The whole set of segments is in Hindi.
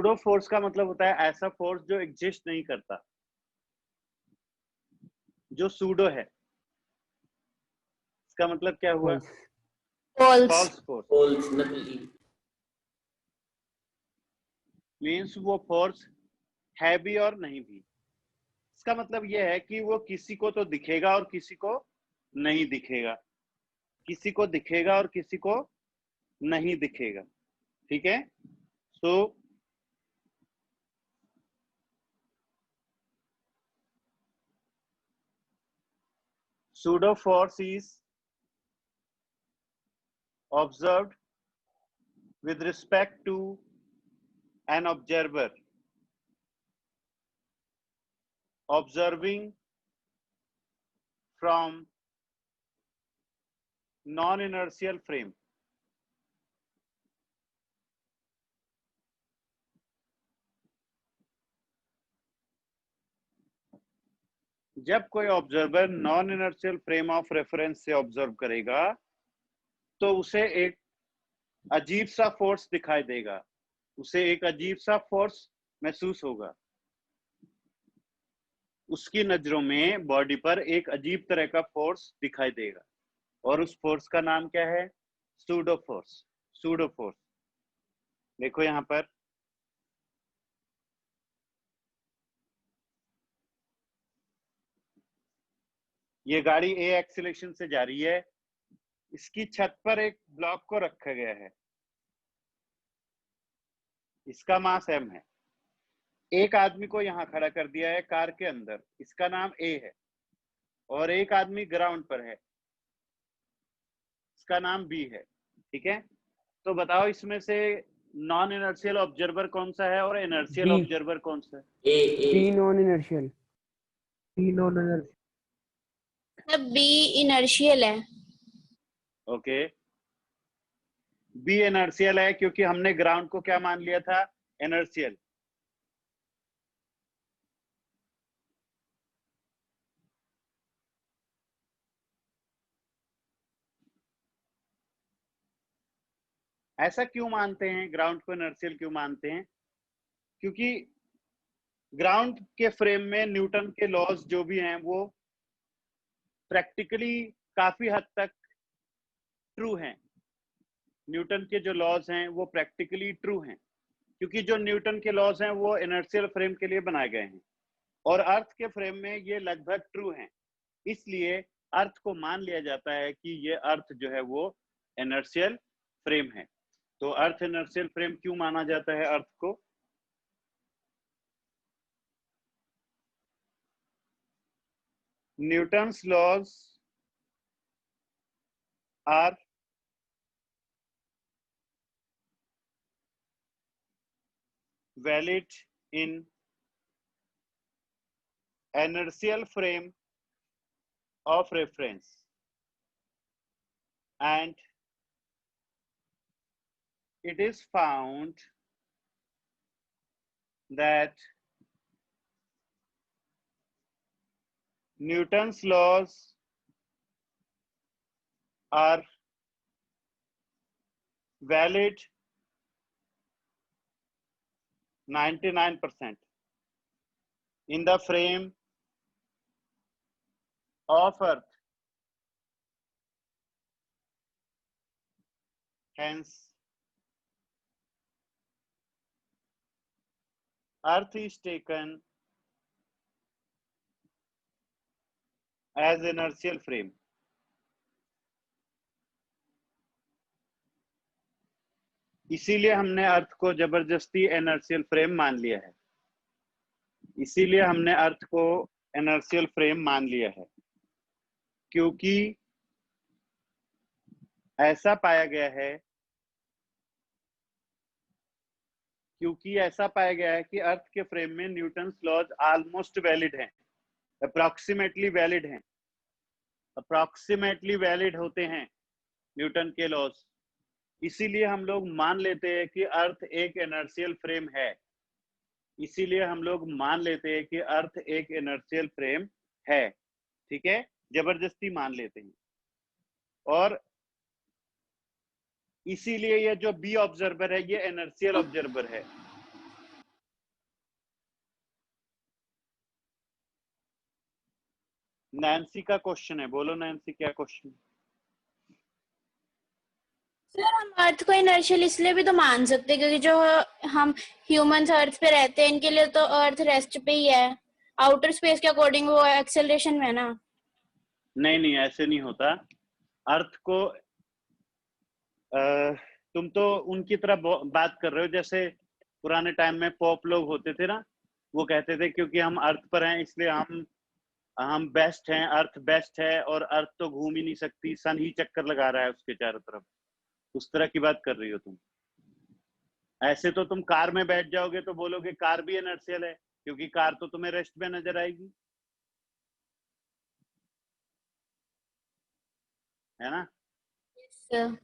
सूडो फोर्स का मतलब होता है ऐसा फोर्स जो एग्जिस्ट नहीं करता, जो सूडो है। इसका मतलब क्या हुआ? False force. मीन्स वो फोर्स है भी और नहीं भी। इसका मतलब यह है कि वो किसी को तो दिखेगा और किसी को नहीं दिखेगा, किसी को दिखेगा और किसी को नहीं दिखेगा। ठीक है, सो pseudo force is observed with respect to an observer observing from non-inertial frame। जब कोई observer non inertial frame of reference से ऑब्जर्व करेगा तो उसे एक अजीब सा फोर्स दिखाई देगा, उसे एक अजीब सा फोर्स महसूस होगा। उसकी नजरों में बॉडी पर एक अजीब तरह का फोर्स दिखाई देगा और उस फोर्स का नाम क्या है? Pseudo force. सूडो फोर्स देखो यहां पर, ये गाड़ी ए एक्सीलरेशन से जा रही है, इसकी छत पर एक ब्लॉक को रखा गया है, इसका मास m है। एक आदमी को यहां खड़ा कर दिया है कार के अंदर, इसका नाम a है, और एक आदमी ग्राउंड पर है, इसका नाम b है। ठीक है, तो बताओ इसमें से नॉन इनर्शियल ऑब्जर्वर कौन सा है और इनर्शियल ऑब्जर्वर कौन सा है? B non inertial. B non inertial. B inertial है। ओके, बी इनर्शियल है क्योंकि हमने ग्राउंड को क्या मान लिया था? इनर्शियल। ऐसा क्यों मानते हैं, ग्राउंड को इनर्शियल क्यों मानते हैं? क्योंकि ग्राउंड के फ्रेम में न्यूटन के लॉज जो भी हैं वो प्रैक्टिकली काफी हद तक ट्रू हैं। न्यूटन के जो लॉज हैं वो प्रैक्टिकली ट्रू हैं, क्योंकि जो न्यूटन के लॉज हैं वो इनर्शियल फ्रेम के लिए बनाए गए हैं और अर्थ के फ्रेम में ये लगभग ट्रू हैं। इसलिए अर्थ को मान लिया जाता है कि ये अर्थ जो है वो इनर्शियल फ्रेम है। तो अर्थ इनर्शियल फ्रेम क्यों माना जाता है अर्थ को? Newton's laws are valid in inertial frame of reference and it is found that Newton's laws are valid 99% in the frame of Earth. Hence, Earth is taken as inertial frame. इसीलिए हमने अर्थ को जबरदस्ती इनर्शियल फ्रेम मान लिया है, इसीलिए हमने अर्थ को इनर्शियल फ्रेम मान लिया है, क्योंकि ऐसा पाया गया है, कि अर्थ के फ्रेम में न्यूटन्स लॉज ऑलमोस्ट वैलिड हैं, अप्रॉक्सीमेटली वैलिड हैं, अप्रॉक्सीमेटली वैलिड होते हैं न्यूटन के लॉज। इसीलिए हम लोग मान लेते हैं कि अर्थ एक इनर्शियल फ्रेम है, इसीलिए हम लोग मान लेते हैं कि अर्थ एक इनर्शियल फ्रेम है। ठीक है, जबरदस्ती मान लेते हैं। और इसीलिए ये जो बी ऑब्जर्वर है ये इनर्शियल ऑब्जर्वर है, नैन्सी का क्वेश्चन है, बोलो नैन्सी क्या क्वेश्चन। सर हम अर्थ को इनर्शियल इसलिए भी तो मान सकते हैं क्योंकि जो हम ह्यूमंस अर्थ पे रहते हैं इनके लिए तो अर्थ रेस्ट पे ही है, आउटर स्पेस के अकॉर्डिंग वो एक्सेलरेशन में है ना। नहीं नहीं ऐसे नहीं होता। अर्थ को तुम तो उनकी तरह बात कर रहे हो जैसे पुराने टाइम में पॉप लोग होते थे ना, वो कहते थे क्योंकि हम अर्थ पर हैं इसलिए हम बेस्ट हैं, अर्थ बेस्ट है और अर्थ तो घूम ही नहीं सकती, सन ही चक्कर लगा रहा है उसके चारों तरफ। उस तरह की बात कर रही हो तुम। ऐसे तो तुम कार में बैठ जाओगे तो बोलोगे कार भी इनर्शियल है क्योंकि कार तो तुम्हें रेस्ट में नजर आएगी, है ना। सर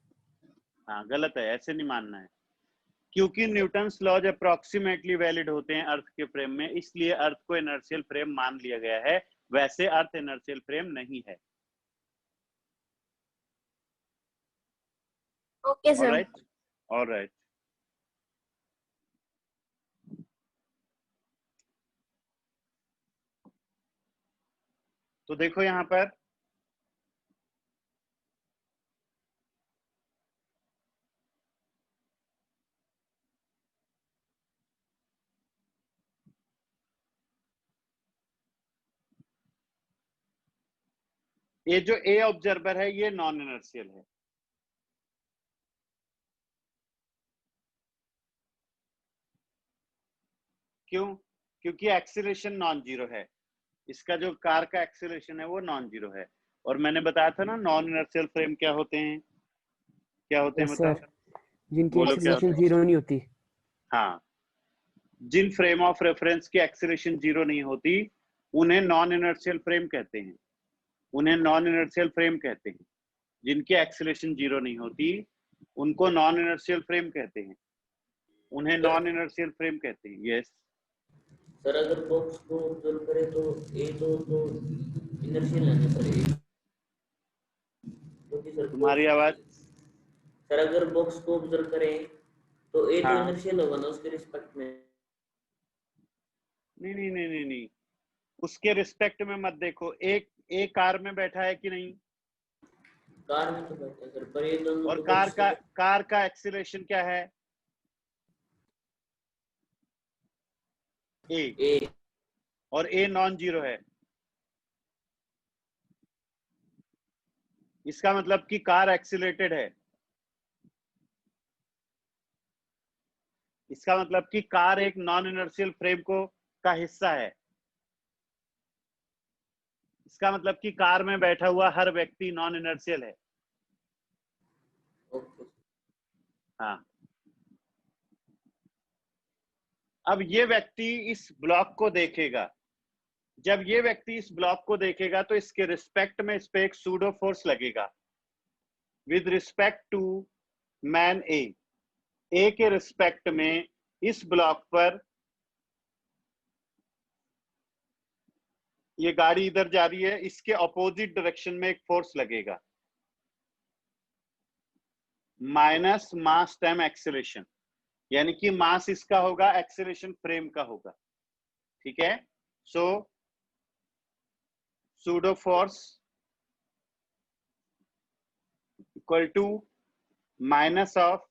हाँ गलत है, ऐसे नहीं मानना है। क्योंकि न्यूटन्स लॉज अप्रोक्सीमेटली वैलिड होते हैं अर्थ के फ्रेम में, इसलिए अर्थ को इनर्शियल फ्रेम मान लिया गया है, वैसे अर्थ इनर्शियल फ्रेम नहीं है। Okay sir. Alright alright. तो देखो यहां पर ये जो ए ऑब्जर्वर है ये नॉन इनर्शियल है। क्यों? क्योंकि एक्सीलरेशन नॉन जीरो है, इसका जो कार का एक्सीलरेशन है वो नॉन जीरो है। और मैंने बताया था ना नॉन इनर्शियल फ्रेम क्या होते हैं, क्या होते हैं यस बताओ। सर, जिनकी बोलो क्या होते एक्सेलरेशन हैं। जीरो नहीं होती। हाँ, जिन फ्रेम ऑफ रेफरेंस की एक्सीलरेशन जीरो नहीं होती उन्हें नॉन इनर्शियल फ्रेम कहते हैं, उन्हें नॉन इनर्शियल फ्रेम कहते हैं। जिनकी एक्सीलरेशन जीरो नहीं होती उनको नॉन इनर्शियल फ्रेम कहते हैं, उन्हें नॉन इनर्शियल फ्रेम कहते हैं। यस सर अगर बॉक्स को ऑब्जर्व करें तो ए तो इनर्शियल है ना सर, ए क्योंकि सर तुम्हारी आवाज। सर अगर बॉक्स को ऑब्जर्व करें तो ए तो हाँ इनर्शियल होगा ना उसके रिस्पेक्ट में। नहीं नहीं नहीं नहीं नहीं, उसके रिस्पेक्ट में मत देखो। एक कार में बैठा है कि नहीं, कार में तो बैठा है सर, पर ये दोनों और तो कार का एक्सीलरेशन क्या है, ए, ए और ए नॉन जीरो है। इसका मतलब कि कार एक्सीलरेटेड है, इसका मतलब कि कार एक नॉन इनर्शियल फ्रेम को का हिस्सा है। इसका मतलब कि कार में बैठा हुआ हर व्यक्ति नॉन इनर्शियल है। ओके। हाँ, अब ये व्यक्ति इस ब्लॉक को देखेगा, जब ये व्यक्ति इस ब्लॉक को देखेगा तो इसके रिस्पेक्ट में इस पे एक सूडो फोर्स लगेगा विद रिस्पेक्ट टू मैन ए के रिस्पेक्ट में इस ब्लॉक पर ये गाड़ी इधर जा रही है, इसके अपोजिट डायरेक्शन में एक फोर्स लगेगा माइनस मास टाइम एक्सेलरेशन, यानी कि मास इसका होगा, एक्सेलरेशन फ्रेम का होगा। ठीक है, so pseudo force equal to minus of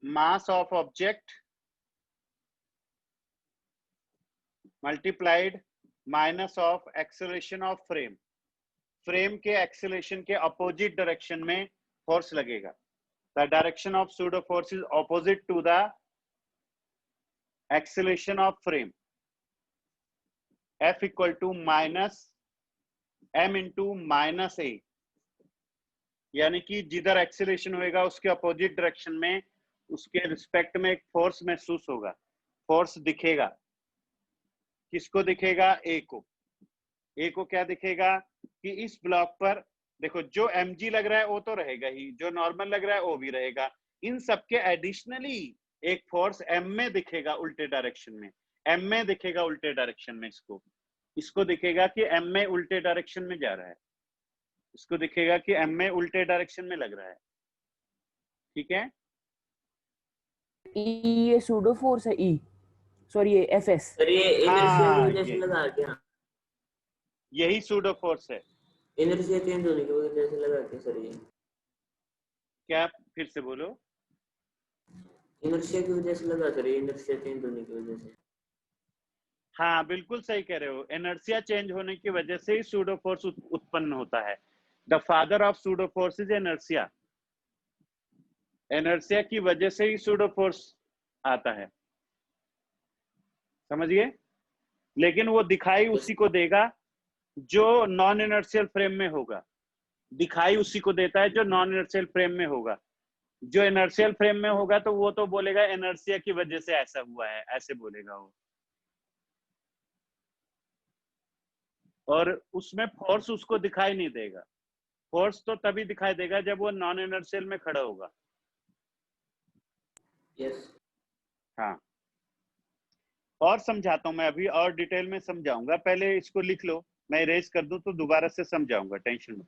mass of object multiplied minus of acceleration of frame. Frame के एक्सेलरेशन के अपोजिट डायरेक्शन में फोर्स लगेगा। The direction of pseudo force is opposite to the acceleration of frame. F equal to minus m into minus a, यानी कि जिधर एक्सेलरेशन होएगा उसके अपोजिट डायरेक्शन में उसके रिस्पेक्ट में एक फोर्स महसूस होगा, फोर्स दिखेगा। किसको दिखेगा? ए को। ए को क्या दिखेगा कि इस ब्लॉक पर देखो जो mg लग रहा है वो तो रहेगा ही, जो नॉर्मल लग रहा है वो भी रहेगा, इन सबके एडिशनली एक फोर्स m में दिखेगा उल्टे डायरेक्शन में, m में दिखेगा उल्टे डायरेक्शन में। इसको दिखेगा कि m में उल्टे डायरेक्शन में जा रहा है, इसको दिखेगा कि m में उल्टे डायरेक्शन में लग रहा है। ठीक है, ये सूडो फोर्स है, ई सॉरी ये एफएस। सर ये इनर्शियल की हाँ वजह से लगा क्या? यही सूडो फोर्स है। इनर्शिया चेंज होने की वजह से लगा के सर ये क्या, फिर से बोलो। इनर्शिया की वजह से लगा सर ये इनर्शिया चेंज होने की वजह से। हाँ बिल्कुल सही कह रहे हो, इनर्शिया चेंज होने की वजह से ही सूडो फोर्स उत्पन्न होता है। The father of pseudo force is inertia. Inertia की वजह से ही सूडो फोर्स आता है, समझिए। लेकिन वो दिखाई यस उसी को देगा जो नॉन इनर्शियल फ्रेम में होगा। दिखाई उसी को देता है जो नॉन इनर्शियल फ्रेम में होगा। जो इनर्शियल फ्रेम में होगा तो वो तो बोलेगा इनर्शिया की वजह से ऐसा हुआ है, ऐसे बोलेगा वो। और उसमें फोर्स उसको दिखाई नहीं देगा। फोर्स तो तभी दिखाई देगा जब वो नॉन इनर्शियल में खड़ा होगा। यस हाँ, और समझाता हूं मैं, अभी और डिटेल में समझाऊंगा, पहले इसको लिख लो। मैं इरेज कर दूं तो दोबारा से समझाऊंगा, टेंशन मत।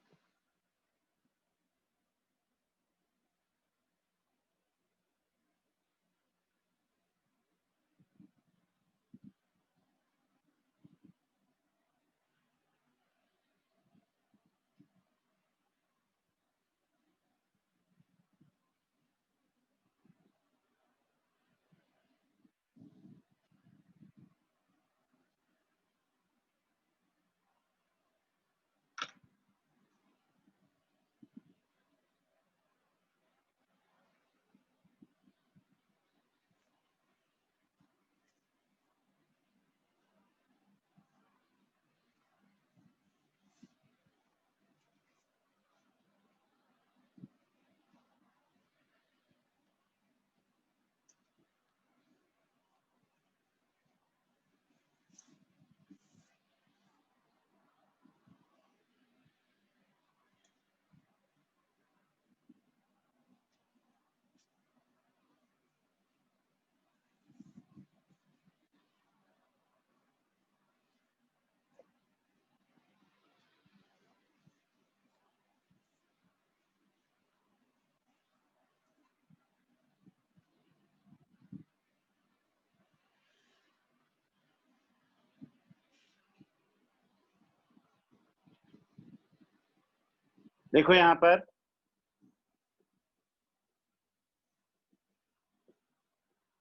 देखो यहाँ पर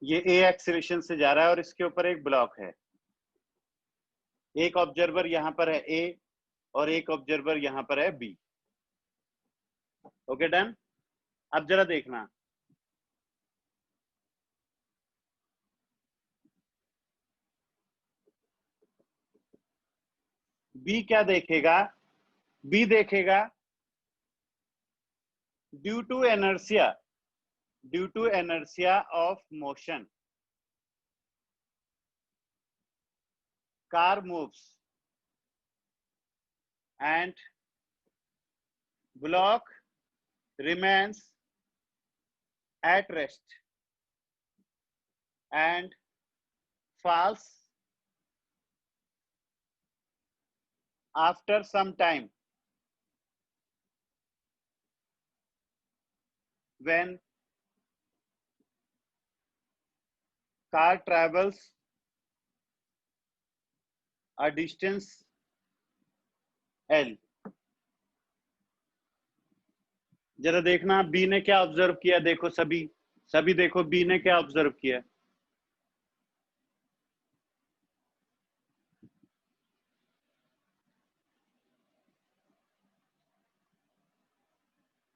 ये ए एक्सीलरेशन से जा रहा है और इसके ऊपर एक ब्लॉक है। एक ऑब्जर्वर यहाँ पर है ए और एक ऑब्जर्वर यहाँ पर है बी। Okay done. अब जरा देखना, बी क्या देखेगा। बी देखेगा due to inertia, due to inertia of motion car moves and block remains at rest and falls after some time when car travels a distance L। जरा देखना बी ने क्या ऑब्जर्व किया, देखो सभी सभी देखो बी ने क्या ऑब्जर्व किया।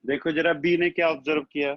देखो जरा बी ने क्या ऑब्जर्व किया।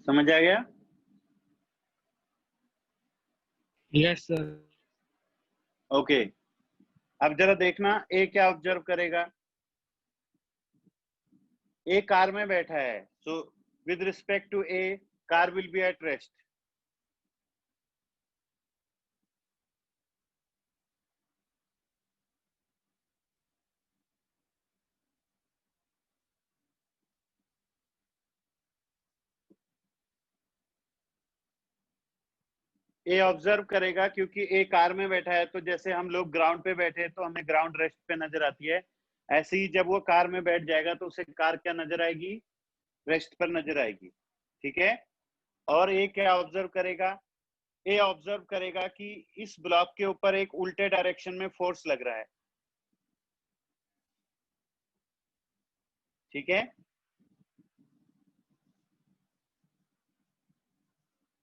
समझ आ गया? Yes sir. ओके, अब जरा देखना ए क्या ऑब्जर्व करेगा। ए कार में बैठा है, so with respect to A car will be at rest. A observe करेगा क्योंकि ए कार में बैठा है, तो जैसे हम लोग ग्राउंड पे बैठे तो हमें ग्राउंड रेस्ट पे नजर आती है, ऐसे ही जब वो कार में बैठ जाएगा तो उसे कार क्या नजर आएगी? रेस्ट पर नजर आएगी। ठीक है, और ए क्या ऑब्जर्व करेगा? ए ऑब्जर्व करेगा कि इस ब्लॉक के ऊपर एक उल्टे डायरेक्शन में फोर्स लग रहा है। ठीक है,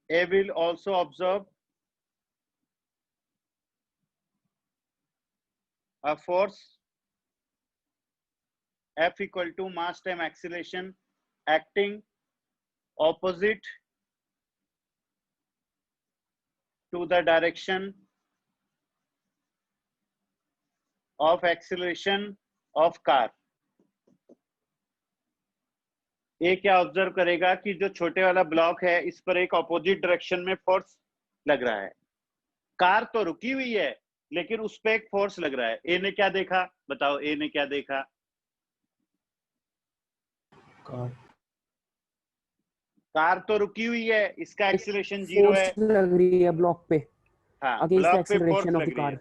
A will also observe a force F equal to mass time acceleration acting opposite to the direction of acceleration of car। ये क्या ऑब्जर्व करेगा कि जो छोटे वाला ब्लॉक है इस पर एक ऑपोजिट डायरेक्शन में फोर्स लग रहा है। कार तो रुकी हुई है लेकिन उस पर एक फोर्स लग रहा है। ए ने क्या देखा बताओ, ए ने क्या देखा? कार तो रुकी हुई है, इसका एक्सीलरेशन 0 है। फोर्स लग रही है ब्लॉक पे, हाँ, अगेंस्ट ब्लॉक पे फोर्स एक्सेलरेशन ऑफ लग द रही है। कार।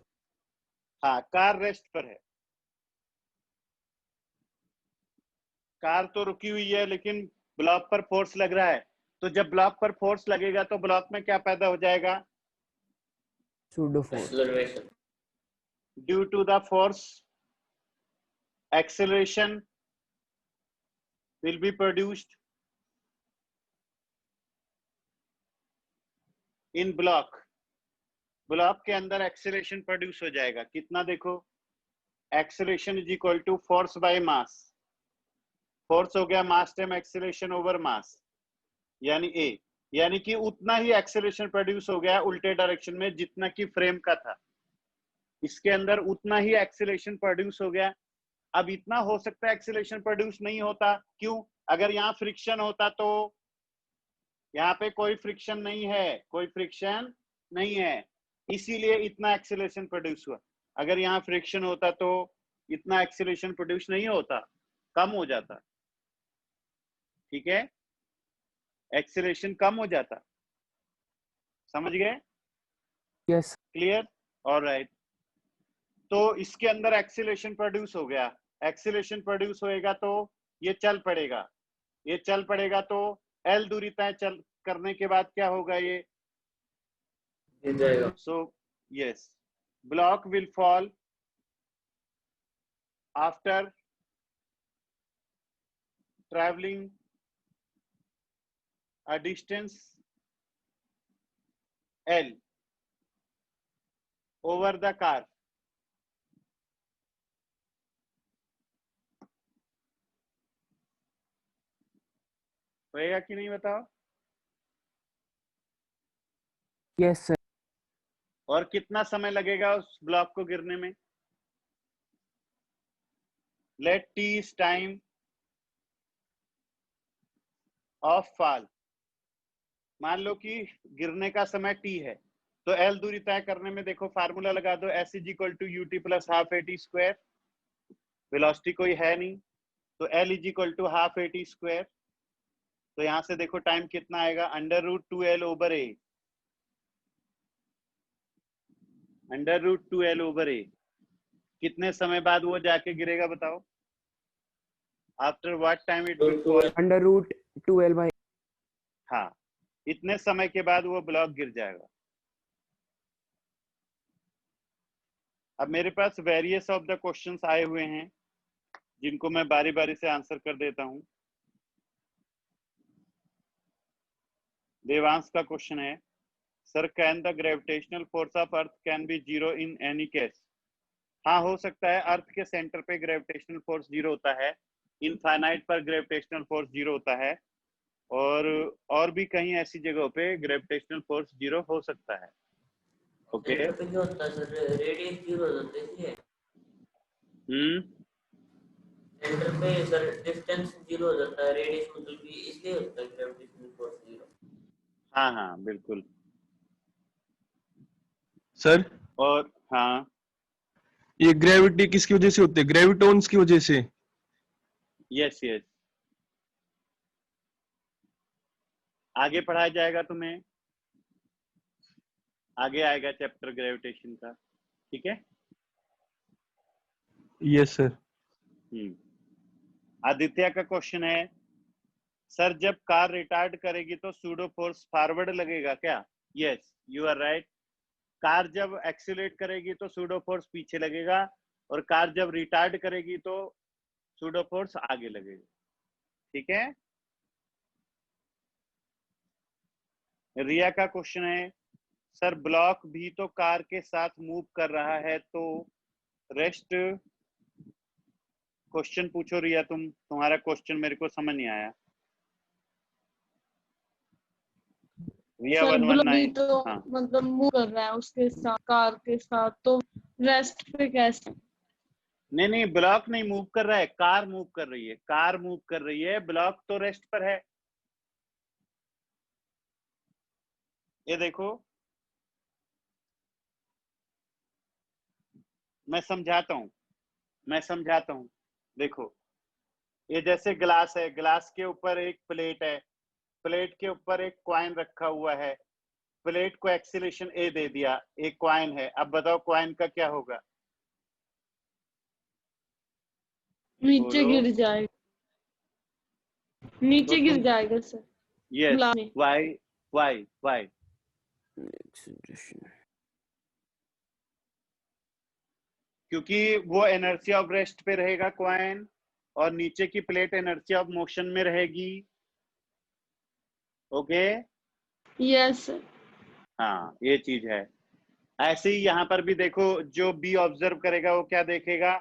हाँ, कार रेस्ट पर है, कार तो रुकी हुई है लेकिन ब्लॉक पर फोर्स लग रहा है। तो जब ब्लॉक पर फोर्स लगेगा तो ब्लॉक में क्या पैदा हो जाएगा? Pseudo force. Acceleration. Due to the force acceleration will be produced in block। Block के अंदर एक्सेलरेशन प्रोड्यूस हो जाएगा। कितना देखो, acceleration is equal to force by mass. Force हो गया mass time acceleration over mass, यानी ए, यानी कि उतना ही एक्सेलरेशन प्रोड्यूस हो गया उल्टे डायरेक्शन में जितना कि फ्रेम का था। इसके अंदर उतना ही एक्सेलरेशन प्रोड्यूस हो गया। अब इतना हो सकता है एक्सेलरेशन प्रोड्यूस नहीं होता, क्यों? अगर यहाँ फ्रिक्शन होता तो, यहाँ पे कोई फ्रिक्शन नहीं है, कोई फ्रिक्शन नहीं है, इसीलिए इतना एक्सेलरेशन प्रोड्यूस हुआ। अगर यहाँ फ्रिक्शन होता तो इतना एक्सेलरेशन प्रोड्यूस नहीं होता, कम हो जाता। ठीक है, एक्सेलरेशन कम हो जाता। समझ गए? यस। क्लियर? ऑलराइट। तो इसके अंदर एक्सेलरेशन प्रोड्यूस हो गया, एक्सेलरेशन प्रोड्यूस होएगा तो ये चल पड़ेगा, ये चल पड़ेगा तो एल दूरी तय चल करने के बाद क्या होगा? ये गिर जाएगा। So yes, block will fall after traveling a distance L over the car। होएगा कि नहीं बताओ? Yes sir. और कितना समय लगेगा उस ब्लॉक को गिरने में? Let T is time of fall. मान लो कि गिरने का समय टी है, तो एल दूरी तय करने में देखो फार्मूला लगा दो, S is equal to U T plus half A T square. Velocity कोई है नहीं, तो L is equal to half A T square. तो यहां से देखो टाइम कितना आएगा, under root 2l over A, under root 2l over A. कितने समय बाद वो जाके गिरेगा बताओ? After what time it will fall? Under root 2l by. हाँ, इतने समय के बाद वो ब्लॉक गिर जाएगा। अब मेरे पास वेरियस ऑफ द क्वेश्चंस आए हुए हैं जिनको मैं बारी बारी से आंसर कर देता हूं। देवांश का क्वेश्चन है, sir can the gravitational force of earth can be zero in any case? हाँ, हो सकता है। अर्थ के सेंटर पे ग्रेविटेशनल फोर्स जीरो होता है, इनफाइनाइट पर ग्रेविटेशनल फोर्स जीरो होता है, और भी कहीं ऐसी जगहों पे ग्रेविटेशनल फोर्स 0 हो सकता है। ओके। सेंटर पे क्या होता है सर, रेडियस 0 हो जाता है इसलिए। सेंटर पे सर डिस्टेंस 0 हो जाता है, रेडियस मतलब कि इसलिए होता है ग्रेविटेशनल फोर्स 0। हाँ हाँ बिल्कुल। सर और हाँ, ये ग्रेविटी किसकी वजह से होती है? ग्रेविटॉन्स की वजह से। यस यस, आगे पढ़ाया जाएगा तुम्हें, आगे आएगा चैप्टर ग्रेविटेशन का, ठीक है। Yes sir. आदित्य का क्वेश्चन है, सर जब कार रिटार्ड करेगी तो सूडो फोर्स फॉरवर्ड लगेगा क्या? Yes you are right. Car जब एक्सीलरेट करेगी तो सूडो फोर्स पीछे लगेगा, और कार जब रिटार्ड करेगी तो सूडो फोर्स आगे लगेगा, ठीक है। रिया का क्वेश्चन है, सर ब्लॉक भी तो कार के साथ मूव कर रहा है, तो रेस्ट। क्वेश्चन पूछो रिया, तुम्हारा क्वेश्चन मेरे को समझ नहीं आया। रिया सर ब्लॉक भी 119। तो हाँ मतलब मूव कर रहा है उसके साथ, कार के साथ, तो रेस्ट पे कैसे? नहीं नहीं, ब्लॉक नहीं मूव कर रहा है, कार मूव कर रही है, कार मूव कर रही है, ब्लॉक तो रेस्ट पर है। ये देखो, मैं समझाता हूं। देखो, ये जैसे ग्लास है, ग्लास के ऊपर एक प्लेट है, प्लेट के ऊपर एक कॉइन रखा हुआ है, प्लेट को एक्सीलरेशन ए दे दिया, एक कॉइन है, अब बताओ कॉइन का क्या होगा? नीचे बोलो। गिर जाएगा, नीचे तो गिर तुम, जाएगा सर। यस, ग्लास में। वाई वाई वाई, क्योंकि वो एनर्जी ऑफ रेस्ट पे रहेगा कॉइन, और नीचे की प्लेट एनर्जी ऑफ मोशन में रहेगी। ओके। Yes sir. हाँ ये चीज है। ऐसे ही यहाँ पर भी देखो, जो बी ऑब्जर्व करेगा वो क्या देखेगा?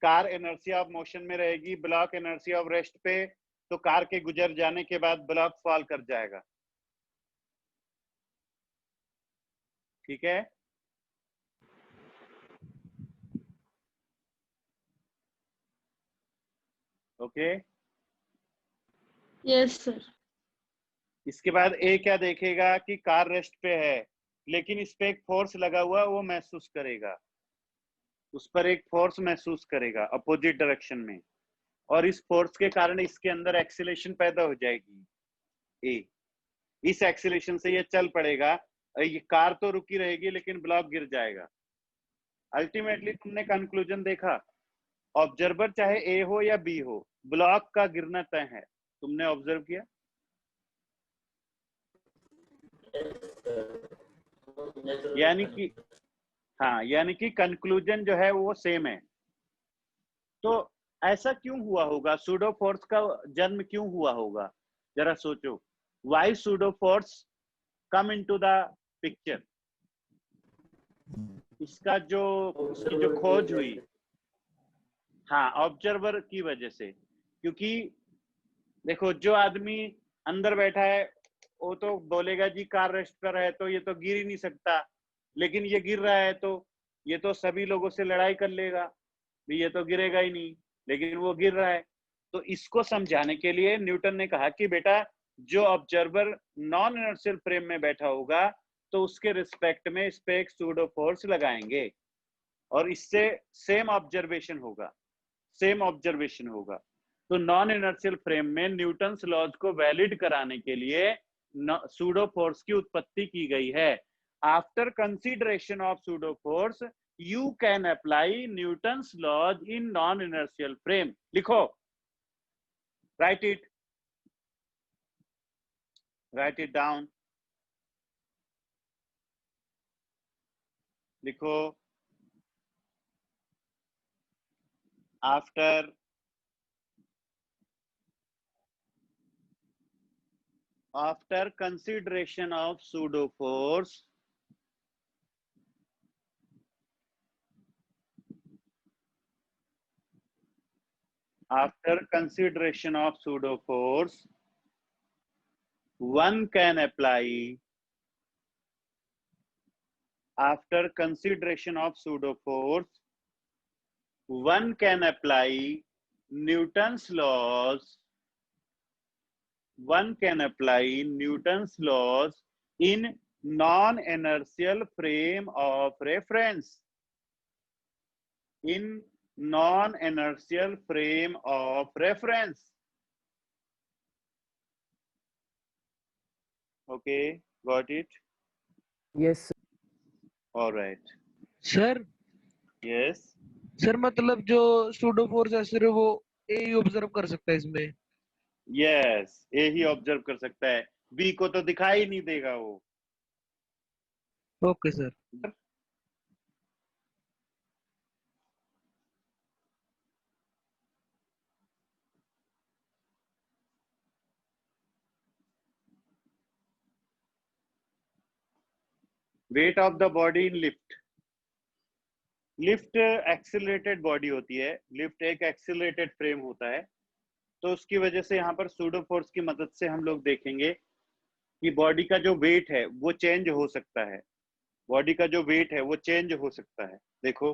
कार एनर्जी ऑफ मोशन में रहेगी, ब्लॉक एनर्जी ऑफ रेस्ट पे, तो कार के गुजर जाने के बाद ब्लॉक फॉल कर जाएगा, ठीक है। ओके। Yes sir. इसके बाद ए क्या देखेगा कि कार रेस्ट पे है, लेकिन इस पे एक फोर्स लगा हुआ, वो महसूस करेगा, उस पर एक फोर्स महसूस करेगा अपोजिट डायरेक्शन में, और इस फोर्स के कारण इसके अंदर एक्सीलरेशन पैदा हो जाएगी ए। इस एक्सीलरेशन से ये चल पड़ेगा, ये कार तो रुकी रहेगी लेकिन ब्लॉक गिर जाएगा। अल्टीमेटली तुमने कंक्लूजन देखा, ऑब्जर्वर चाहे ए हो या बी हो, ब्लॉक का गिरना तय है। तुमने ऑब्जर्व किया? यानी कि, हाँ, यानी कि कंक्लूजन जो है वो सेम है। तो ऐसा क्यों हुआ होगा? सूडो फोर्स का जन्म क्यों हुआ होगा? जरा सोचो, why pseudo force come into the picture? इसका जो, इसकी जो खोज हुई, हाँ, ऑब्जर्वर की वजह से। क्योंकि देखो, जो आदमी अंदर बैठा है वो तो बोलेगा जी कार रेस्ट पर है तो ये तो गिर ही नहीं सकता, लेकिन ये गिर रहा है तो ये तो सभी लोगों से लड़ाई कर लेगा, भी ये तो गिरेगा ही नहीं, लेकिन वो गिर रहा है। तो इसको समझाने के लिए न्यूटन ने कहा कि बेटा, जो ऑब्जर्वर नॉन इनर्शियल फ्रेम में बैठा होगा तो उसके रिस्पेक्ट में इस पे एक सूडो फोर्स लगाएंगे, और इससे सेम ऑब्जर्वेशन होगा, सेम ऑब्जर्वेशन होगा। तो नॉन इनर्शियल फ्रेम में न्यूटन्स लॉज को वैलिड कराने के लिए सूडो फोर्स की उत्पत्ति की गई है। After consideration of pseudo force you can apply Newton's laws in non inertial frame. लिखो, राइट इट डाउन, लिखो, after consideration of pseudo force, after consideration of pseudo force, one can apply after consideration of pseudo force, one can apply Newton's laws, one can apply Newton's laws in non-inertial frame of reference. In non-inertial frame of reference. Okay, got it? Yes. All right. Sir Yes. Sir मतलब जो सूडो फोर्स है सर वो ए ही ऑब्जर्व कर सकता है इसमें। Yes. ए ही ऑब्जर्व कर सकता है, बी को तो दिखाई नहीं देगा वो। Okay sir. Weight of the body in lift. Lift accelerated body होती है, लिफ्ट एक एक्सिलरेटेड फ्रेम होता है, तो उसकी वजह से यहाँ पर सूडो फोर्स की मदद से हम लोग देखेंगे कि बॉडी का जो वेट है वो चेंज हो सकता है, बॉडी का जो वेट है वो चेंज हो सकता है। देखो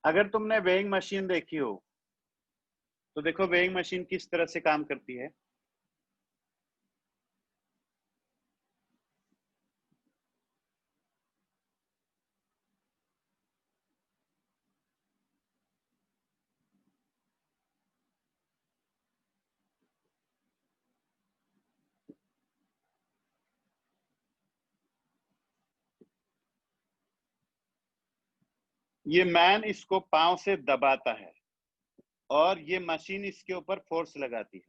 अगर तुमने वेइंग मशीन देखी हो तो देखो वेइंग मशीन किस तरह से काम करती है। ये मैन इसको पांव से दबाता है और ये मशीन इसके ऊपर फोर्स लगाती है।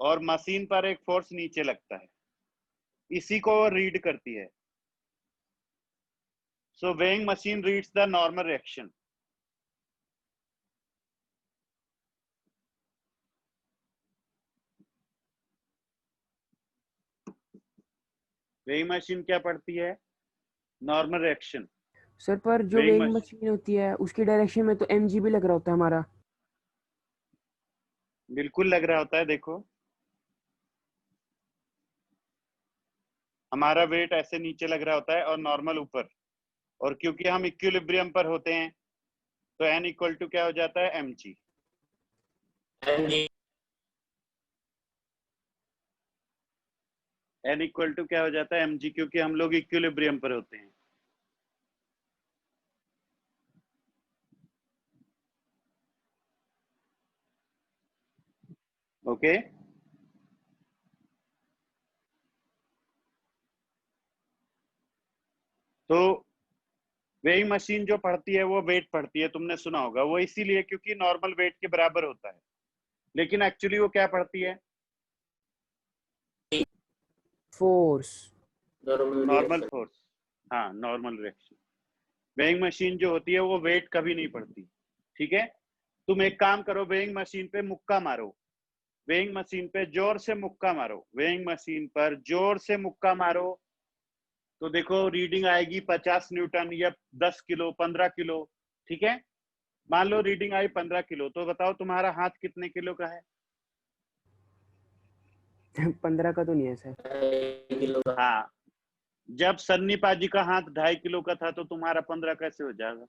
और मशीन पर एक फोर्स नीचे लगता है, इसी को वो रीड करती है। So weighing machine reads the normal reaction. Weighing machine क्या पढ़ती है? Normal reaction. सर पर जो Weighing वेइंग मशीन होती है उसकी डायरेक्शन में तो mg भी लग रहा होता है हमारा। बिल्कुल लग रहा होता है। देखो हमारा वेट ऐसे नीचे लग रहा होता है और नॉर्मल ऊपर, और क्योंकि हम इक्विलिब्रियम पर होते हैं तो n इक्वल टू क्या हो जाता है? mg। n इक्वल टू क्या हो जाता है? mg, क्योंकि हम लोग इक्विलिब्रियम पर होते हैं। ओके तो वेइंग मशीन जो पढ़ती है वो वेट पढ़ती है, तुमने सुना होगा, वो इसीलिए क्योंकि नॉर्मल वेट के बराबर होता है, लेकिन एक्चुअली वो क्या पढ़ती है? फोर्स। Normal force. हाँ, नॉर्मल रिएक्शन। वेइंग मशीन जो होती है वो वेट कभी नहीं पढ़ती। ठीक है, तुम एक काम करो, वेइंग मशीन पे मुक्का मारो, वेइंग मशीन पे जोर से मुक्का मारो, वेइंग मशीन पर जोर से मुक्का मारो, तो देखो रीडिंग आएगी 50 न्यूटन या 10 किलो, 15 किलो। ठीक है, मान लो रीडिंग आई 15 किलो, तो बताओ तुम्हारा हाथ कितने किलो का है? 15 का तो नहीं है सर। हाँ, जब सन्नी पाजी का हाथ 2.5 किलो का था तो तुम्हारा 15 कैसे हो जाएगा?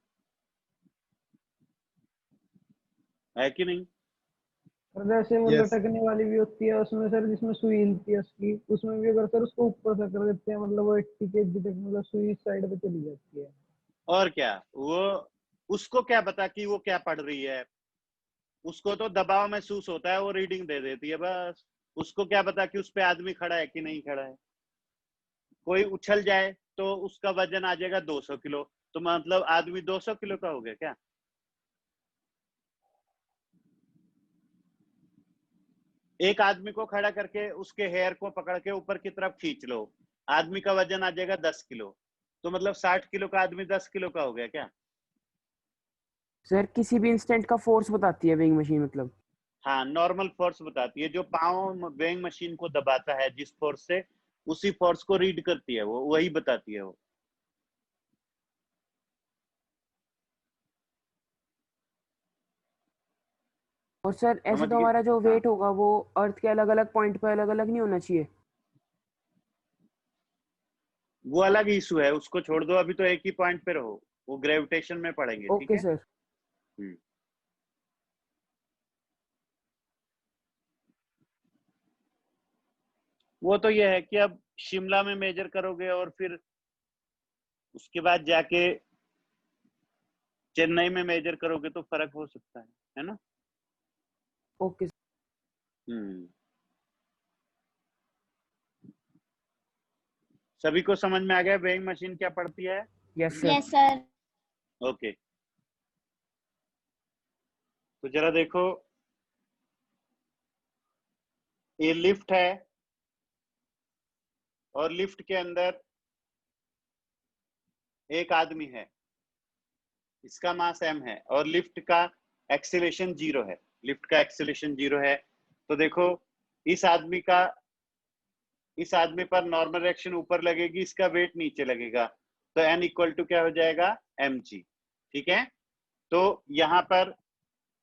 है कि नहीं? और जैसे वो लटकने वाली भी होती है उसमें सर, जिसमें सुई हिलती है उसकी, उसमें भी अगर सर उसको ऊपर से कर देते हैं मतलब वो 80 kg तक मतलब सुई इस साइड पे चली जाती है। और क्या, वो उसको क्या पता कि वो क्या पढ़ रही है, उसको तो दबाव महसूस होता है, वो रीडिंग दे देती है बस। उसको क्या पता कि उस पे आदमी खड़ा है कि नहीं खड़ा है। कोई उछल जाए तो उसका वजन आ जाएगा 200 किलो, तो मतलब आदमी 200 किलो का हो गया क्या? एक आदमी को खड़ा करके उसके हेयर को पकड़ के ऊपर की तरफ खींच लो, आदमी का वजन आ जाएगा 10 किलो, तो मतलब 60 किलो का आदमी 10 किलो का हो गया क्या? सर किसी भी इंस्टेंट का फोर्स बताती है वेइंग मशीन मतलब। हाँ, नॉर्मल फोर्स बताती है, जो पाँव वेइंग मशीन को दबाता है जिस फोर्स से, उसी फोर्स को रीड करती है वो, वही बताती है वो। और सर ऐसे समझ तो गए? हमारा जो हाँ, वेट होगा वो अर्थ के अलग अलग पॉइंट पे अलग अलग नहीं होना चाहिए? वो अलग इशू है, उसको छोड़ दो, अभी तो एक ही पॉइंट पे रहो, वो ग्रेविटेशन में पढ़ेंगे, ठीक ओके है? सर। हम्म। वो तो ये है कि अब शिमला में मेजर करोगे और फिर उसके बाद जाके चेन्नई में मेजर करोगे तो फर्क हो सकता है ना? ओके हम्म। सभी को समझ में आ गया वेइंग मशीन क्या पड़ती है? Yes sir. Yes sir. Okay, तो जरा देखो, ये लिफ्ट है और लिफ्ट के अंदर एक आदमी है, इसका मास m है और लिफ्ट का एक्सीलरेशन 0 है, लिफ्ट का एक्सीलरेशन 0 है। तो देखो, इस आदमी पर नॉर्मल रिएक्शन ऊपर लगेगी, इसका वेट नीचे लगेगा, तो n इक्वल टू क्या हो जाएगा? mg, ठीक है? तो यहाँ पर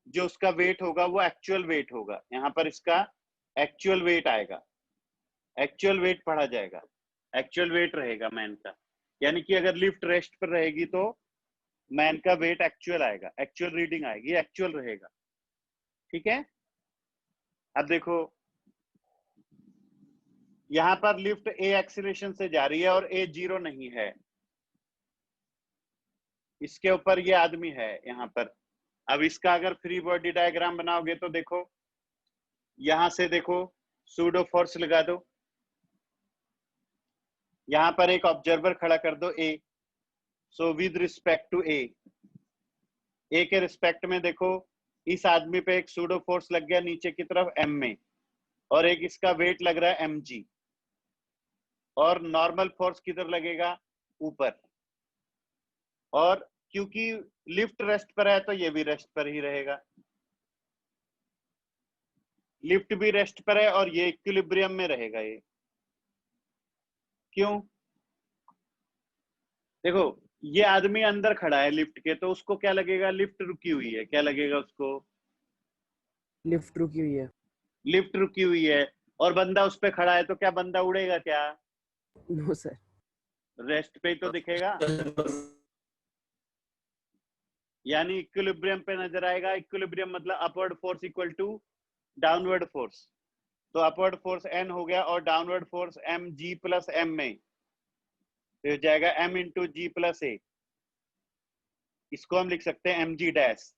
जो उसका वेट होगा वो एक्चुअल वेट होगा, यहाँ पर इसका एक्चुअल वेट आएगा, एक्चुअल वेट पढ़ा जाएगा, एक्चुअल वेट रहेगा मैन का। यानी कि अगर लिफ्ट रेस्ट पर रहेगी तो मैन का वेट एक्चुअल आएगा, एक्चुअल रीडिंग आएगी, एक्चुअल रहेगा, ठीक है? अब देखो, यहां पर लिफ्ट ए एक्सीलरेशन से जा रही है और ए 0 नहीं है, इसके ऊपर ये आदमी है यहाँ पर। अब इसका अगर फ्री बॉडी डायग्राम बनाओगे तो देखो, यहां से देखो सूडो फोर्स लगा दो, यहां पर एक ऑब्जर्वर खड़ा कर दो ए, सो विद रिस्पेक्ट टू ए के रिस्पेक्ट में देखो, इस आदमी पे एक सूडो फोर्स लग गया नीचे की तरफ m में, और एक इसका वेट लग रहा है mg, और नॉर्मल फोर्स किधर लगेगा? ऊपर। और क्योंकि लिफ्ट रेस्ट पर है तो ये भी रेस्ट पर ही रहेगा, लिफ्ट भी रेस्ट पर है और ये इक्विलिब्रियम में रहेगा। ये क्यों? देखो, ये आदमी अंदर खड़ा है लिफ्ट के, तो उसको क्या लगेगा? लिफ्ट रुकी हुई है, क्या लगेगा उसको? लिफ्ट रुकी हुई है। लिफ्ट रुकी हुई है, और बंदा उस पे खड़ा है, तो क्या बंदा उड़ेगा क्या? No sir. रेस्ट पे ही तो दिखेगा, यानी इक्विलिब्रियम पे नजर आएगा। इक्विलिब्रियम मतलब upward force equal to downward force, तो अपवर्ड फोर्स n हो गया और downward force mg plus m में, तो हो जाएगा m into G plus A, इसको हम लिख सकते हैं mg डैश।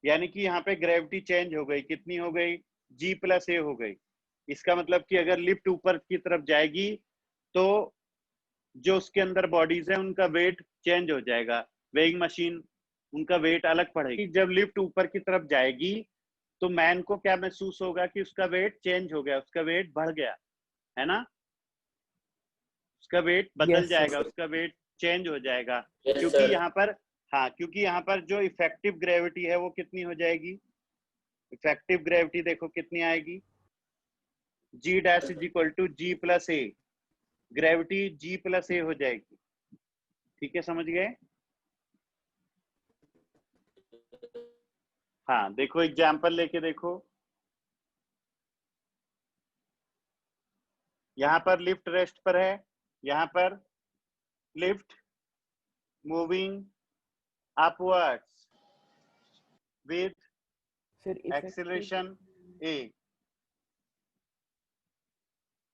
यानी कि यहाँ पे ग्रेविटी चेंज हो गई, कितनी हो गई? g प्लस ए हो गई। इसका मतलब कि अगर लिफ्ट ऊपर की तरफ जाएगी तो जो उसके अंदर बॉडीज है उनका वेट चेंज हो जाएगा, वेइंग मशीन उनका वेट अलग पड़ेगी। जब लिफ्ट ऊपर की तरफ जाएगी तो मैन को क्या महसूस होगा? कि उसका वेट चेंज हो गया, उसका वेट बढ़ गया, है ना? उसका वेट बदल यस जाएगा, सर। उसका वेट चेंज हो जाएगा, यस क्योंकि सर। यहाँ पर, हाँ, क्योंकि यहाँ पर जो इफेक्टिव ग्रेविटी है वो कितनी हो जाएगी? इफेक्टिव ग्रेविटी देखो कितनी आएगी? G dash is equal to g plus a, gravity g plus a हो जाएगी, ठीक है? समझ गए? हाँ, देखो एग्जाम्पल लेके देखो, यहाँ पर लिफ्ट रेस्ट पर है, यहाँ पर lift moving upwards with sir acceleration A.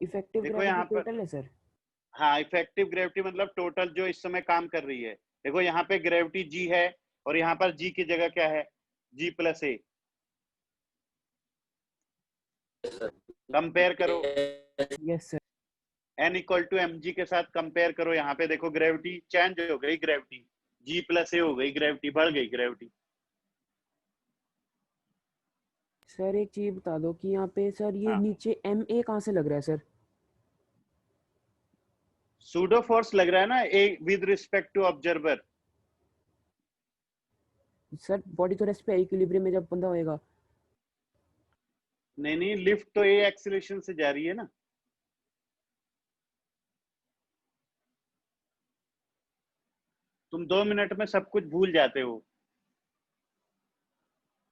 Effective देखो ग्रेविटी यहाँ पर, टोटल है सर। हाँ, इफेक्टिव ग्रेविटी मतलब टोटल जो इस समय काम कर रही है। देखो यहाँ पे ग्रेविटी जी है और यहाँ पर जी की जगह क्या है? G plus A. कंपेयर करो, yes sir. n equal to M G के साथ कंपेयर करो। यहाँ पे देखो ग्रेविटी चेंज हो गई, ग्रेविटी जी प्लस ए हो गई, ग्रेविटी बढ़ गई, ग्रेविटी। सर एक चीज बता दो कि यहाँ पे सर ये हाँ, नीचे MA कहाँ से लग रहा है सर? सूडो फोर्स लग रहा है ना A with respect to observer. Sir body तो रेस्ट पे इक्विलिब्रियम में जब बंदा होएगा। नहीं नहीं, लिफ्ट तो ए एक्सीलरेशन से जा रही है ना। तुम 2 मिनट में सब कुछ भूल जाते हो,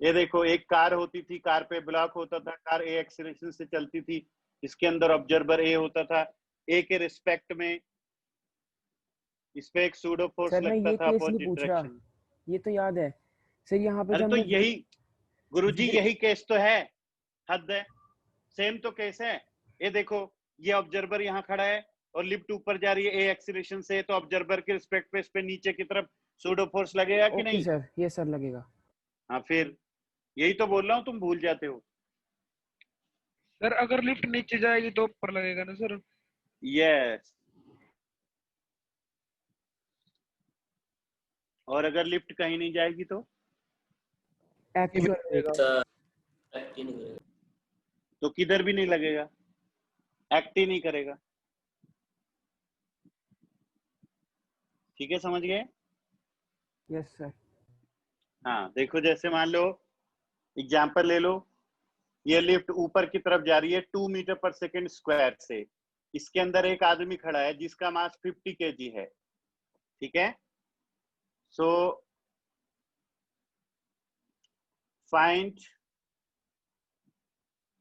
ये देखो, एक कार होती थी, कार पे ब्लॉक होता था, कार ए एक्सीलरेशन से चलती थी, इसके अंदर ऑब्जर्वर ए होता था, ए के रिस्पेक्ट में इस पे एक सूडो फोर्स सर मैं लगता ये था केस नहीं अपोजिट पूछ रहा, डायरेक्शन। ये तो याद है सर। यहाँ पे अरे जब तो हमने यही गुरुजी, वे- यही केस तो है, हद है, सेम तो केस है। ये देखो, ये ऑब्जर्वर यहाँ खड़ा है और लिफ्ट ऊपर जा रही है ए एक्सीलरेशन से, तो ऑब्जर्वर के रिस्पेक्ट पे इस पे नीचे की तरफ सूडो फोर्स लगेगा कि ओके नहीं? सर, ये सर लगेगा। हाँ, फिर यही तो बोल रहा हूँ, तुम भूल जाते हो। सर अगर लिफ्ट नीचे जाएगी तो ऊपर लगेगा ना सर? यस, और अगर लिफ्ट कहीं नहीं जाएगी तो एक्चुअल लगेगा। सर एक्ट ही नहीं करेगा। तो किधर भी नहीं लगेगा, एक्ट ही नहीं करेगा। ठीक है, समझ गए? Yes sir. हाँ देखो, जैसे मान लो एग्जाम्पल ले लो, ये लिफ्ट ऊपर की तरफ जा रही है 2 मीटर पर सेकेंड स्क्वायर से, इसके अंदर एक आदमी खड़ा है जिसका मास 50 केजी है, ठीक है? So find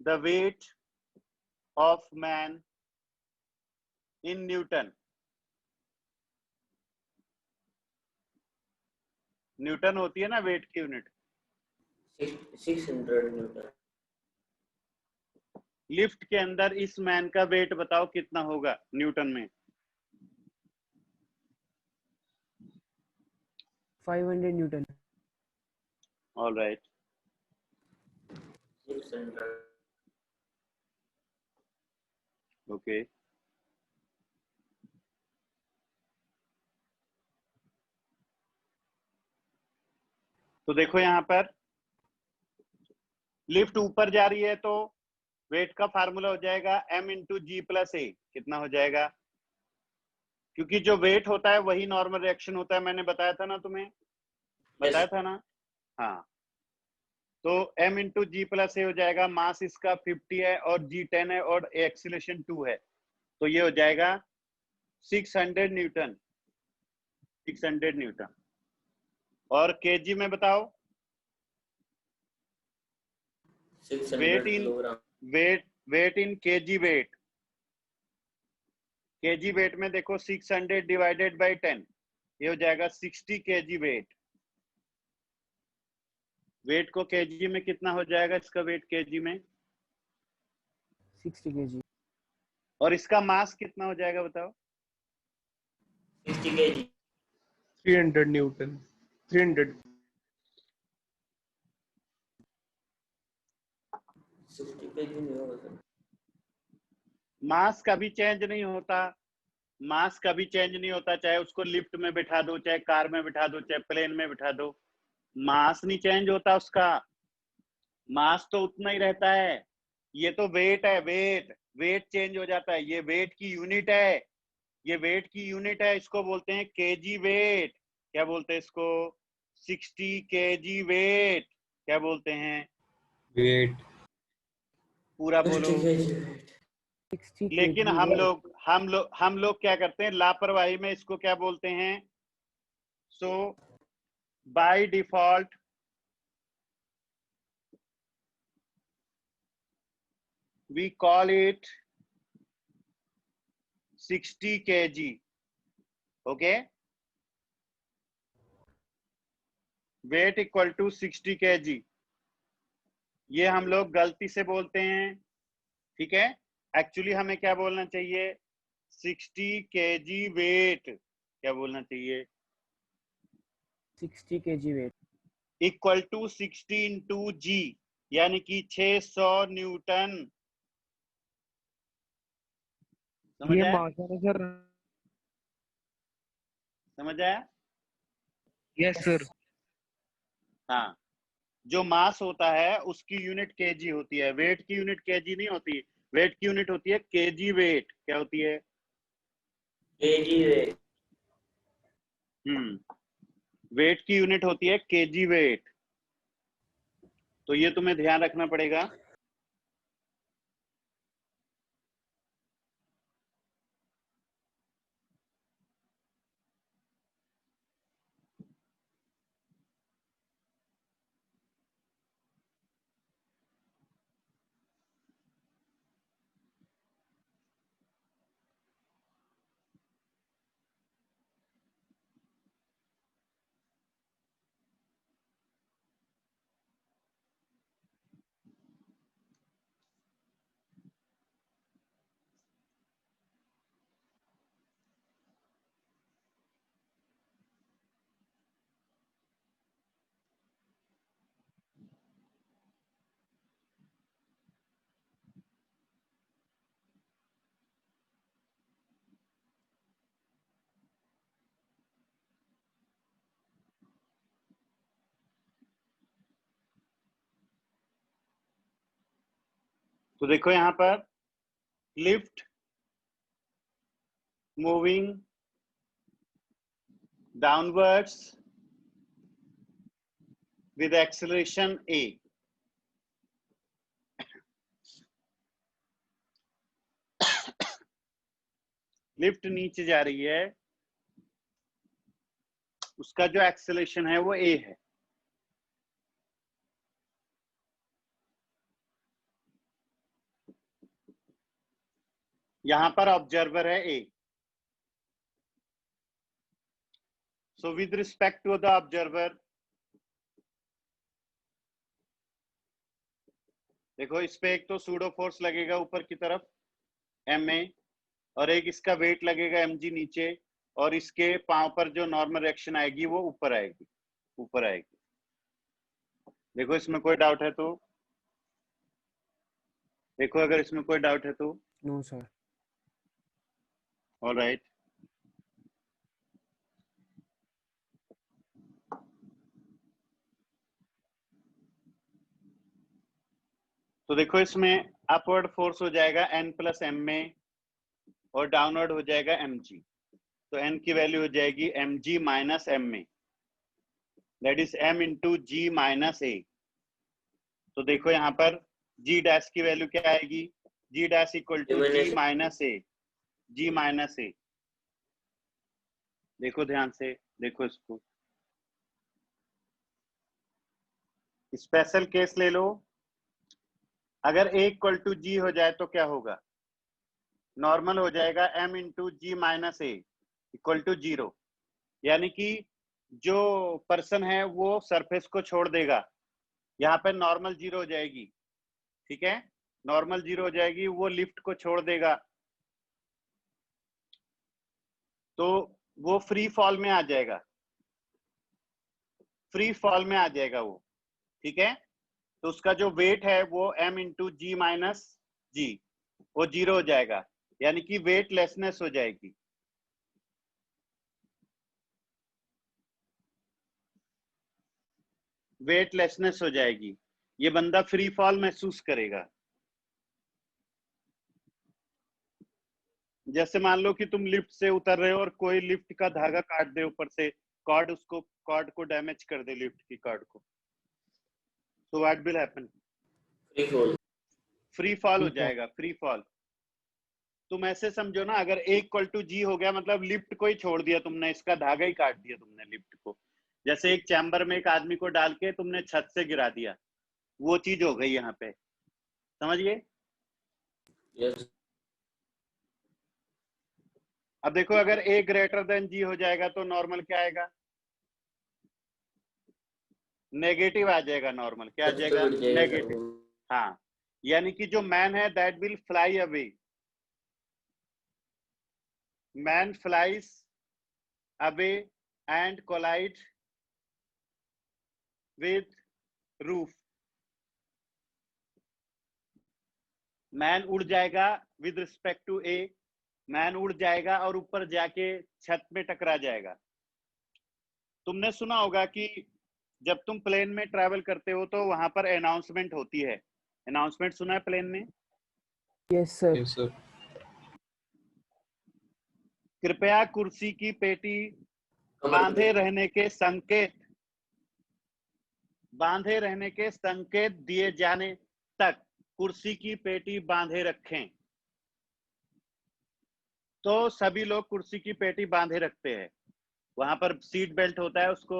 the weight of man in newton. Newton होती है ना वेट की यूनिट। 600 न्यूटन। लिफ्ट के अंदर इस मैन का वेट बताओ कितना होगा न्यूटन में? 500 न्यूटन। All right. 600। ओके, तो देखो यहाँ पर लिफ्ट ऊपर जा रही है तो वेट का फार्मूला हो जाएगा m इंटू जी प्लस ए। कितना हो जाएगा? क्योंकि जो वेट होता है वही नॉर्मल रिएक्शन होता है, मैंने बताया था ना तुम्हें, बताया था ना? हाँ, तो m into G plus a हो जाएगा, मास इसका 50 है और g 10 है और एक्सीलरेशन 2 है, तो ये हो जाएगा 600 न्यूटन। 600 न्यूटन। और केजी में बताओ, 600 weight in kilogram. Weight in KG weight. KG weight में देखो 600 डिवाइडेड बाई 10, ये हो जाएगा 60 केजी वेट। वेट को केजी में कितना हो जाएगा, इसका वेट केजी में? 60 केजी। और इसका मास कितना हो जाएगा बताओ? 60 केजी। 300 न्यूटन। 300। 60 केजी नहीं होगा सर। मास कभी चेंज नहीं होता, मास कभी चेंज नहीं होता, चाहे उसको लिफ्ट में बिठा दो, चाहे कार में बिठा दो, चाहे प्लेन में बिठा दो, मास नहीं चेंज होता उसका, मास तो उतना ही रहता है। ये तो वेट है, वेट वेट चेंज हो जाता है, ये वेट की यूनिट है, ये वेट की यूनिट है, इसको बोलते हैं केजी वेट। क्या बोलते हैं इसको? 60 केजी वेट। क्या बोलते हैं? वेट। पूरा 60 बोलो। केजी। 60 लेकिन केजी हम लोग क्या करते हैं, लापरवाही में इसको क्या बोलते हैं? So by default we call it 60 kg. Okay, weight equal to 60 kg, ये हम लोग गलती से बोलते हैं, ठीक है? एक्चुअली हमें क्या बोलना चाहिए? 60 केजी वेट। क्या बोलना चाहिए? 60 kg weight equal to 60 into g, यानी कि 600 न्यूटन। समझ ये आया? मास है ना सर? समझ आया? Yes sir. हाँ, जो मास होता है उसकी यूनिट केजी होती है, वेट की यूनिट केजी नहीं होती, वेट की यूनिट होती है केजी वेट। क्या होती है? KG weight. वेट की यूनिट होती है केजी वेट, तो ये तुम्हें ध्यान रखना पड़ेगा। तो देखो यहाँ पर lift moving downwards with acceleration a. Lift नीचे जा रही है, उसका जो एक्सेलरेशन है वो a है। यहां पर ऑब्जर्वर है a। So with respect to the observer, देखो इस पे एक तो सूडो फोर्स लगेगा ऊपर की तरफ ma, और एक इसका वेट लगेगा mg नीचे, और इसके पांव पर जो नॉर्मल रिएक्शन आएगी वो ऊपर आएगी, ऊपर आएगी। देखो इसमें कोई डाउट है तो देखो, अगर इसमें कोई डाउट है तो। No sir. ऑलराइट, तो देखो इसमें अपवर्ड फोर्स हो जाएगा n प्लस एम में, और डाउनवर्ड हो जाएगा mg। तो n की वैल्यू हो जाएगी mg माइनस m में, that is m into ji minus a। तो देखो यहाँ पर g डैश की वैल्यू क्या आएगी, g dash equal to g minus a, g minus a। देखो ध्यान से, देखो इसको, स्पेशल केस ले लो। अगर a इक्वल टू जी हो जाए तो क्या होगा, नॉर्मल हो जाएगा m into ji minus a equal to 0। यानी कि जो पर्सन है वो सरफेस को छोड़ देगा, यहाँ पे नॉर्मल 0 हो जाएगी, ठीक है, नॉर्मल 0 हो जाएगी, वो लिफ्ट को छोड़ देगा, तो वो फ्री फॉल में आ जाएगा, फ्री फॉल में आ जाएगा वो, ठीक है। तो उसका जो वेट है वो m इंटू जी माइनस जी, वो 0 हो जाएगा, यानी कि वेट लेसनेस हो जाएगी। वेटलेसनेस हो जाएगी, ये बंदा फ्री फॉल महसूस करेगा। जैसे मान लो कि तुम लिफ्ट से उतर रहे हो और कोई लिफ्ट का धागा काट दे ऊपर से, कॉर्ड, उसको कॉर्ड को डैमेज कर दे, लिफ्ट की कॉर्ड को, तो what will happen, free fall, free fall हो जाएगा, फ्री फॉल। तुम ऐसे समझो ना, अगर a इक्वल टू जी हो गया मतलब लिफ्ट को ही छोड़ दिया तुमने, इसका धागा ही काट दिया तुमने लिफ्ट को। जैसे एक चैम्बर में एक आदमी को डाल के तुमने छत से गिरा दिया, वो चीज हो गई यहाँ पे, समझिए। यस। अब देखो अगर a ग्रेटर देन g हो जाएगा तो नॉर्मल क्या आएगा, नेगेटिव आ जाएगा। नॉर्मल क्या आ जाएगा, नेगेटिव। हाँ, यानी कि जो मैन है that will fly away, man flies away and collide with roof. Man उड़ जाएगा with respect to a, man उड़ जाएगा और ऊपर जाके छत में टकरा जाएगा। तुमने सुना होगा कि जब तुम प्लेन में ट्रैवल करते हो तो वहां पर अनाउंसमेंट होती है, अनाउंसमेंट सुना है प्लेन में? Yes sir. Yes sir. कृपया कुर्सी की पेटी बांधे रहने के संकेत, बांधे रहने के संकेत दिए जाने तक कुर्सी की पेटी बांधे रखें। तो सभी लोग कुर्सी की पेटी बांधे रखते हैं, वहां पर सीट बेल्ट होता है उसको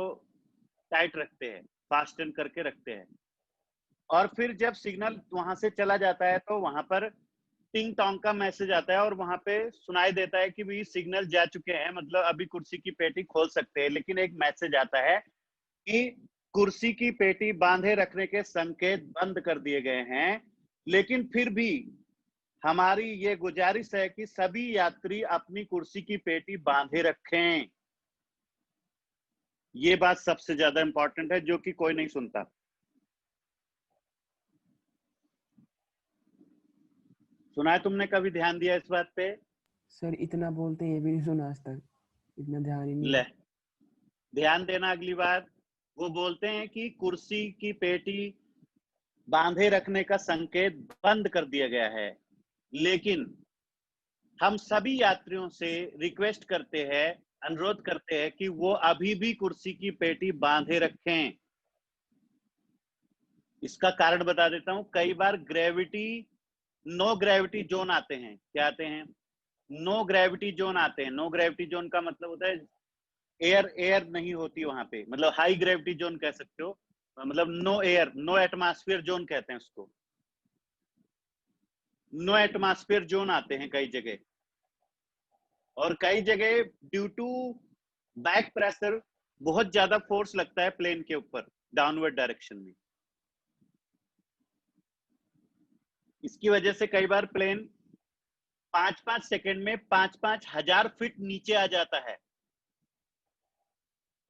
टाइट रखते हैं, फास्टन करके रखते हैं। और फिर जब सिग्नल वहां से चला जाता है तो वहां पर टिंग टोंग का मैसेज आता है और वहां पे सुनाई देता है कि भी सिग्नल जा चुके हैं, मतलब अभी कुर्सी की पेटी खोल सकते हैं। लेकिन एक मैसेज आता है कि कुर्सी की पेटी बांधे रखने के संकेत बंद कर दिए गए हैं। लेकिन फिर भी हमारी ये गुजारिश है कि सभी यात्री अपनी कुर्सी की पेटी बांधे रखें। ये बात सबसे ज्यादा इंपॉर्टेंट है जो कि कोई नहीं सुनता। सुना है तुमने, कभी ध्यान दिया इस बात पे? सर इतना बोलते हैं ये भी नहीं सुना आज तक, इतना ध्यान ही नहीं ले, है। ध्यान देना अगली बार। वो बोलते हैं कि कुर्सी की पेटी बांधे रखने का संकेत बंद कर दिया गया है, लेकिन हम सभी यात्रियों से रिक्वेस्ट करते हैं, अनुरोध करते हैं कि वो अभी भी कुर्सी की पेटी बांधे रखें। इसका कारण बता देता हूं। कई बार नो ग्रेविटी जोन आते हैं। क्या आते हैं? नो ग्रेविटी जोन आते हैं। नो ग्रेविटी जोन का मतलब होता है एयर नहीं होती वहां पे, मतलब हाई ग्रेविटी जोन कह सकते हो, मतलब no air, no atmosphere zone कहते हैं उसको। नो एटमॉस्फेयर जोन आते हैं कई जगह, और कई जगह ड्यू टू बैक प्रेशर बहुत ज्यादा फोर्स लगता है प्लेन के ऊपर डाउनवर्ड डायरेक्शन में। इसकी वजह से कई बार प्लेन 5-5 सेकंड में 5-5 हजार फीट नीचे आ जाता है।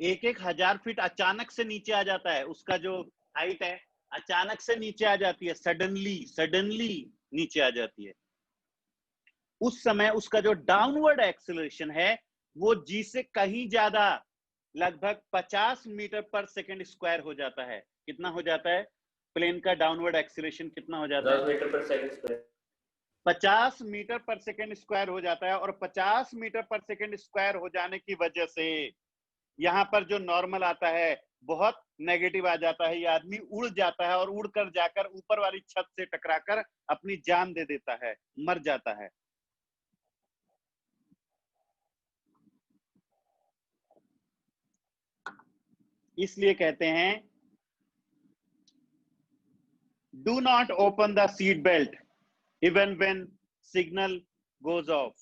1-1 हजार फीट अचानक से नीचे आ जाता है। उसका जो हाइट है अचानक से नीचे आ जाती है, सडनली नीचे आ जाती है। उस समय उसका जो डाउनवर्ड एक्सेलरेशन है वो जी से कहीं ज्यादा, लगभग 50 मीटर पर सेकंड स्क्वायर हो जाता है। कितना हो जाता है? प्लेन का डाउनवर्ड एक्सेलरेशन कितना हो जाता है? 10 मीटर पर सेकंड स्क्वायर। 50 मीटर पर सेकंड स्क्वायर हो जाता है। और 50 मीटर पर सेकंड स्क्वायर हो जाने की वजह से यहाँ पर जो नॉर्मल आता है बहुत नेगेटिव आ जाता है। ये आदमी उड़ जाता है और उड़कर जाकर ऊपर वाली छत से टकराकर अपनी जान दे देता है, मर जाता है। इसलिए कहते हैं do not open the seat belt even when signal goes off.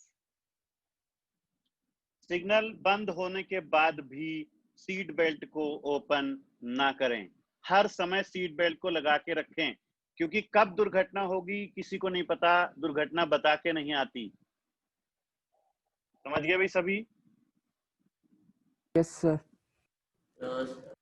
Signal बंद होने के बाद भी सीट बेल्ट को ओपन ना करें। हर समय सीट बेल्ट को लगा के रखें, क्योंकि कब दुर्घटना होगी किसी को नहीं पता। दुर्घटना बता के नहीं आती। समझ गए भाई सभी? Yes sir. तो